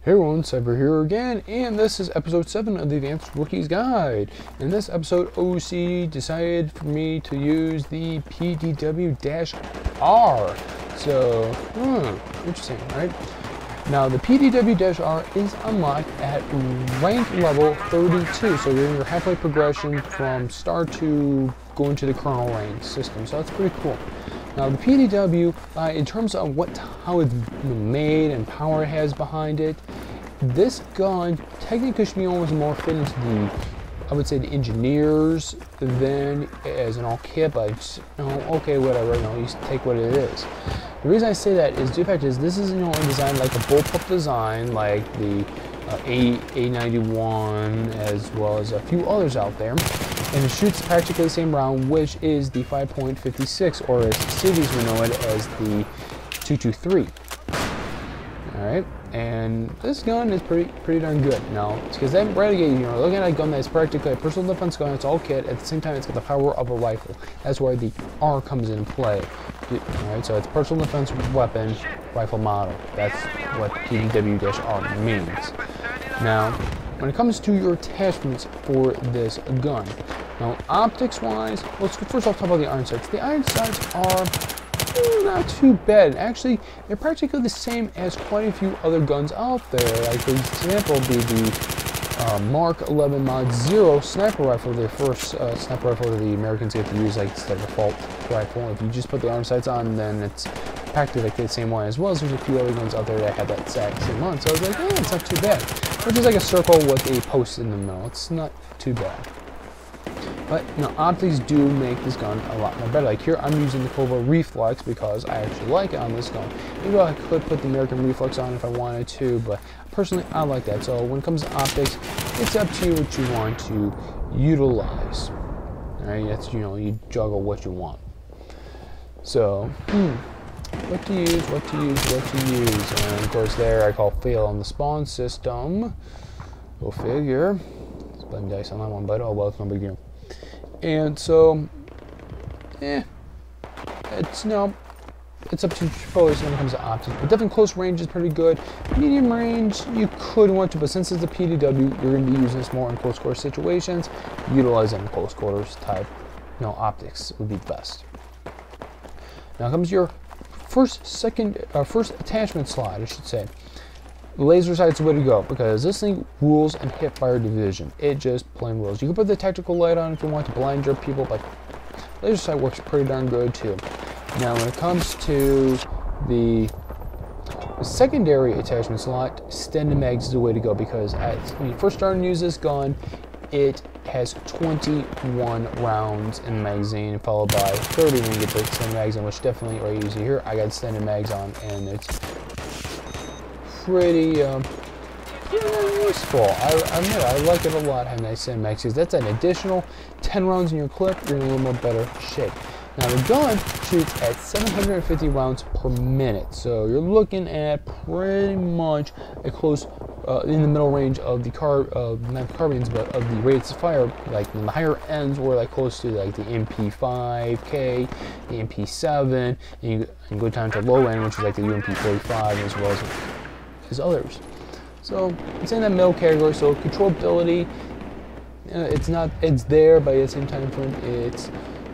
Hey everyone, Cyber here again, and this is episode 7 of the Advanced Rookies Guide. In this episode, OC decided for me to use the PDW-R. So, interesting, right? Now, the PDW-R is unlocked at rank level 32, so you're in your halfway progression from star to going to the Colonel rank system, so that's pretty cool. Now, the PDW, in terms of how it's made and power it has behind it, this gun technically should be almost more fit into the, I would say, the engineers than as an all kit, but okay, whatever, you just take what it is. The reason I say that is the fact is this is designed like a bullpup design, like the A91, as well as a few others out there. And it shoots practically the same round, which is the 5.56, or as cities would know it as the 223. Alright, and this gun is pretty darn good. Now, it's because that Renegade, looking at a gun that's practically a personal defense gun, it's all kit, at the same time it's got the power of a rifle. That's where the R comes into play. Alright, so it's personal defense weapon, rifle model. That's what PDW-R means. Now, when it comes to your attachments for this gun, now optics-wise, let's first off talk about the iron sights. The iron sights are not too bad. Actually, they're practically the same as quite a few other guns out there. Like, for example, the Mark 11 Mod 0 sniper rifle, the first sniper rifle that the Americans get to use, like it's the default rifle. If you just put the iron sights on, then it's practically like the same one, as well as there's a few other guns out there that have that exact same one. So I was like, it's not too bad. Which is like a circle with a post in the middle. It's not too bad. But, optics do make this gun a lot more better. Like here, I'm using the Cobra Reflex because I actually like it on this gun. Maybe I could put the American Reflex on if I wanted to, but personally, I like that. So when it comes to optics, it's up to you what you want to utilize. Alright, that's, you juggle what you want. So, what to use. And of course there, I call fail on the spawn system. Go figure. Spend dice on that one, but oh well, it's no big deal. And so, it's it's up to your choice when it comes to optics. But definitely close range is pretty good. Medium range, you could want to, but since it's a PDW, you're going to be using this more in close quarter situations. Utilize it in close quarters type, optics would be the best. Now comes your first attachment slot, I should say. Laser sight's the way to go because this thing rules in hip fire division. It just plain rules. You can put the tactical light on if you want to blind your people, but laser sight works pretty darn good too. Now when it comes to the secondary attachment slot, extended mags is the way to go because when you first start to use this gun, it has 21 rounds in the magazine, followed by 30 when you get the extended mags on, which definitely, right, you see here, I got extended mags on, and it's pretty useful. I admit I like it a lot having that extended mags because that's an additional 10 rounds in your clip. You're in a little more better shape. Now the gun shoots at 750 rounds per minute, so you're looking at pretty much a close in the middle range of the not carbines, but of the rates of fire. Like in the higher ends, were like close to like the MP5K, the MP7, and you can go down to low end, which is like the UMP45, as well as others. So it's in that middle category. So controllability, it's there, but at the same time frame, it's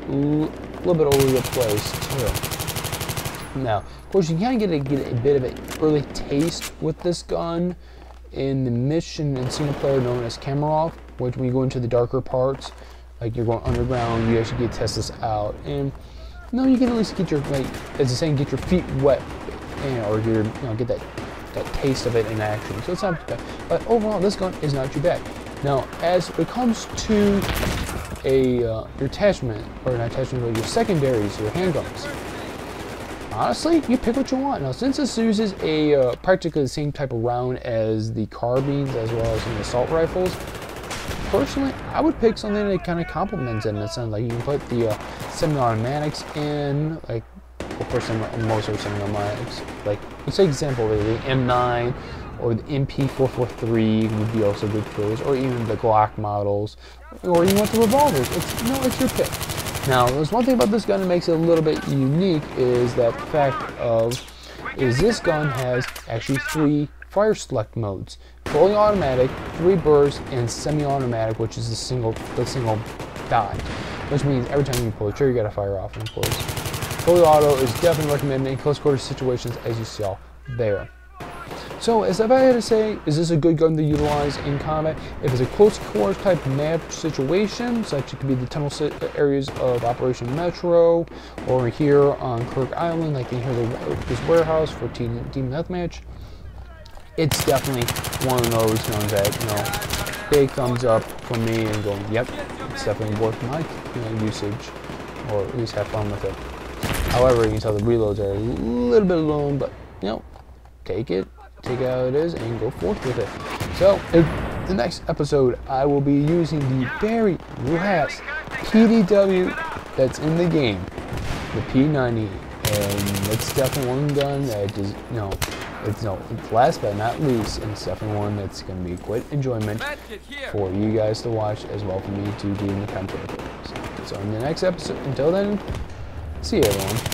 a little bit over the place too. Now, of course, you kind of get a bit of an early taste with this gun in the mission and single player known as Kamarov, which when you go into the darker parts, like you're going underground, you actually get to test this out, and you can at least get your, like as the saying, get your feet wet, or get that taste of it in action. So it's not too bad. But overall, this gun is not too bad. Now, as it comes to your attachment, or not attachment, but your secondaries, your handguns, honestly, you pick what you want. Now, since this uses practically the same type of round as the carbines, as well as some of the assault rifles, personally, I would pick something that kind of complements it in the sense, like you can put the semi-automatics in, like, of course, most are semi-automatics. Like, let's say example, the M9 or the MP443 would be also good choice, or even the Glock models, or you want the revolvers. It's your pick. Now, there's one thing about this gun that makes it a little bit unique is that the fact of this gun has actually 3 fire select modes: fully automatic, 3 bursts, and semi-automatic, which is the single dot, which means every time you pull the trigger, you gotta fire off, and of course, fully auto is definitely recommended in close quarter situations, as you saw there. So, as if I had to say, is this a good gun to utilize in combat? If it's a close quarter type map situation, such it could be the tunnel areas of Operation Metro, or here on Kirk Island, like in here, this warehouse for Team Deathmatch, it's definitely one of those guns that, you know, big thumbs up from me and going, yep, it's definitely worth my usage, or at least have fun with it. However, you can tell the reloads are a little bit long, but, you know, take it how it is, and go forth with it. So, in the next episode, I will be using the very last PDW that's in the game, the P90, and it's definitely one gun that is, it's last but not least, and it's definitely one that's going to be quite enjoyment for you guys to watch, as well for me to do in the content. So, in the next episode, until then, see you everyone.